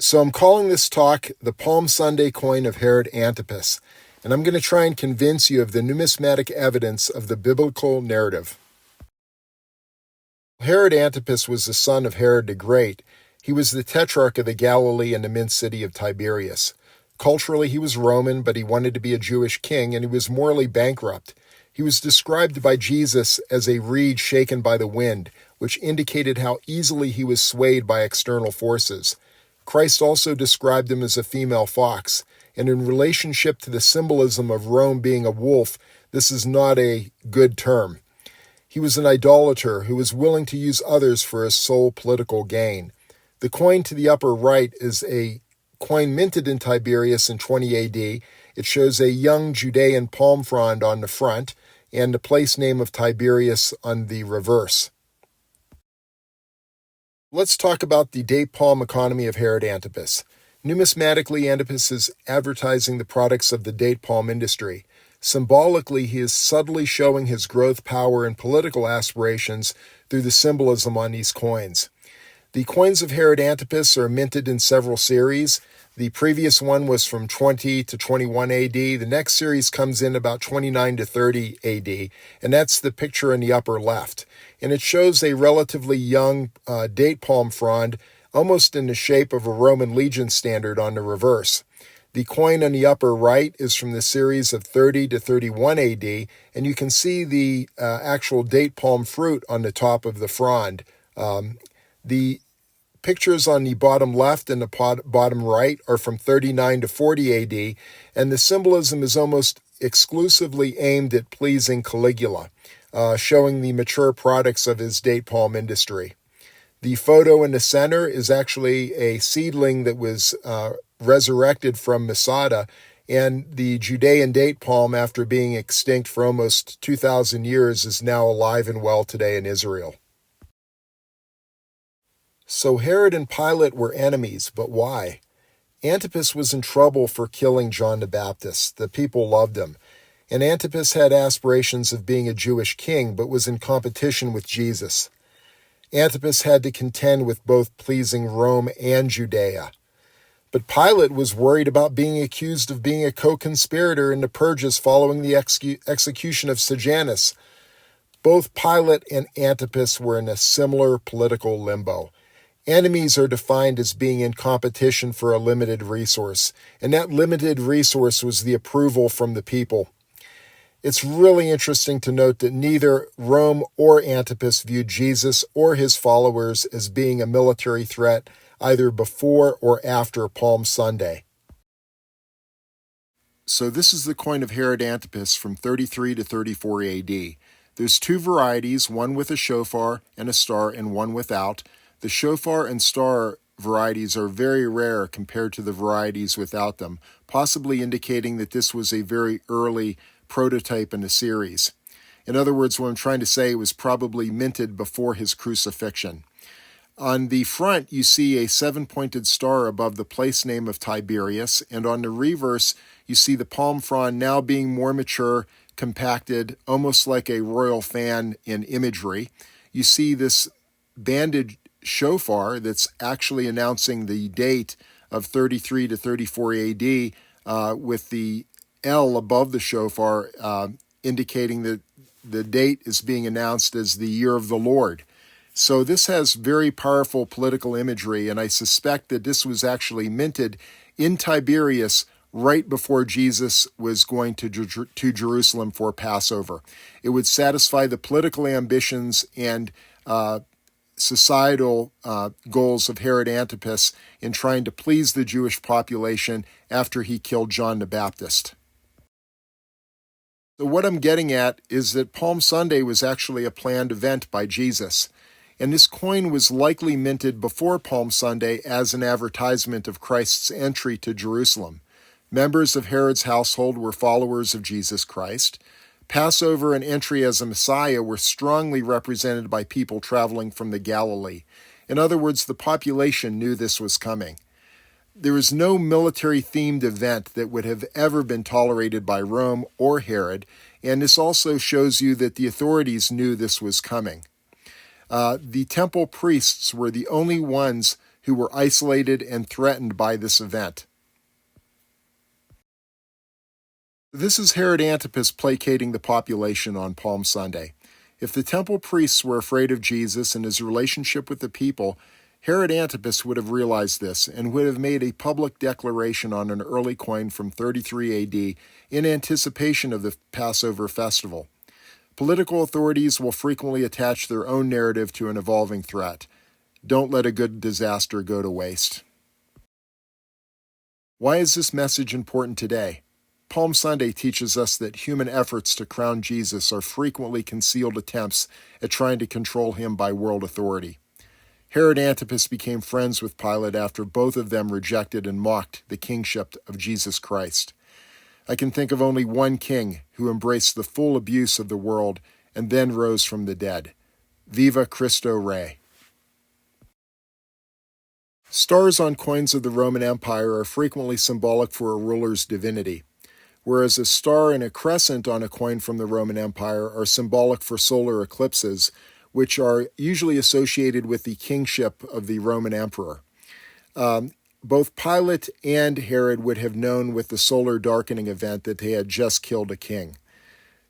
So I'm calling this talk the Palm Sunday coin of Herod Antipas, and I'm going to try and convince you of the numismatic evidence of the biblical narrative. Herod Antipas was the son of Herod the Great. He was the tetrarch of the Galilee and the mint city of Tiberias. Culturally, he was Roman, but he wanted to be a Jewish king, and he was morally bankrupt. He was described by Jesus as a reed shaken by the wind, which indicated how easily he was swayed by external forces. Christ also described him as a female fox, and in relationship to the symbolism of Rome being a wolf, this is not a good term. He was an idolater who was willing to use others for his sole political gain. The coin to the upper right is a coin minted in Tiberias in 20 AD. It shows a young Judean palm frond on the front and the place name of Tiberias on the reverse. Let's talk about the date palm economy of Herod Antipas. Numismatically, Antipas is advertising the products of the date palm industry. Symbolically, he is subtly showing his growth, power, and political aspirations through the symbolism on these coins. The coins of Herod Antipas are minted in several series. The previous one was from 20 to 21 AD. The next series comes in about 29 to 30 AD, and that's the picture in the upper left. And it shows a relatively young date palm frond, almost in the shape of a Roman legion standard on the reverse. The coin on the upper right is from the series of 30 to 31 AD, and you can see the actual date palm fruit on the top of the frond. The pictures on the bottom left and the bottom right are from 39 to 40 AD, and the symbolism is almost exclusively aimed at pleasing Caligula, showing the mature products of his date palm industry. The photo in the center is actually a seedling that was resurrected from Masada, and the Judean date palm, after being extinct for almost 2,000 years, is now alive and well today in Israel. So Herod and Pilate were enemies, but why? Antipas was in trouble for killing John the Baptist. The people loved him. And Antipas had aspirations of being a Jewish king, but was in competition with Jesus. Antipas had to contend with both pleasing Rome and Judea. But Pilate was worried about being accused of being a co-conspirator in the purges following the execution of Sejanus. Both Pilate and Antipas were in a similar political limbo. Enemies are defined as being in competition for a limited resource, and that limited resource was the approval from the people. It's really interesting to note that neither Rome or Antipas viewed Jesus or his followers as being a military threat either before or after Palm Sunday. So this is the coin of Herod Antipas from 33 to 34 AD. There's two varieties, one with a shofar and a star and one without. The shofar and star varieties are very rare compared to the varieties without them, possibly indicating that this was a very early prototype in the series. In other words, what I'm trying to say, it was probably minted before his crucifixion. On the front, you see a seven-pointed star above the place name of Tiberias, and on the reverse, you see the palm frond now being more mature, compacted, almost like a royal fan in imagery. You see this banded shofar that's actually announcing the date of 33 to 34 AD with the L above the shofar indicating that the date is being announced as the year of the Lord. So this has very powerful political imagery, and I suspect that this was actually minted in Tiberias right before Jesus was going to Jerusalem for Passover. It would satisfy the political ambitions and societal goals of Herod Antipas in trying to please the Jewish population after he killed John the Baptist. So what I'm getting at is that Palm Sunday was actually a planned event by Jesus, and this coin was likely minted before Palm Sunday as an advertisement of Christ's entry to Jerusalem. Members of Herod's household were followers of Jesus Christ. Passover and entry as a Messiah were strongly represented by people traveling from the Galilee. In other words, the population knew this was coming. There is no military-themed event that would have ever been tolerated by Rome or Herod, and this also shows you that the authorities knew this was coming. The temple priests were the only ones who were isolated and threatened by this event. This is Herod Antipas placating the population on Palm Sunday. If the temple priests were afraid of Jesus and his relationship with the people, Herod Antipas would have realized this and would have made a public declaration on an early coin from 33 AD in anticipation of the Passover festival. Political authorities will frequently attach their own narrative to an evolving threat. Don't let a good disaster go to waste. Why is this message important today? Palm Sunday teaches us that human efforts to crown Jesus are frequently concealed attempts at trying to control him by world authority. Herod Antipas became friends with Pilate after both of them rejected and mocked the kingship of Jesus Christ. I can think of only one king who embraced the full abuse of the world and then rose from the dead. Viva Cristo Rey. Stars on coins of the Roman Empire are frequently symbolic for a ruler's divinity, whereas a star and a crescent on a coin from the Roman Empire are symbolic for solar eclipses, which are usually associated with the kingship of the Roman emperor. Both Pilate and Herod would have known with the solar darkening event that they had just killed a king.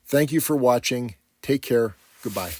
Thank you for watching. Take care. Goodbye.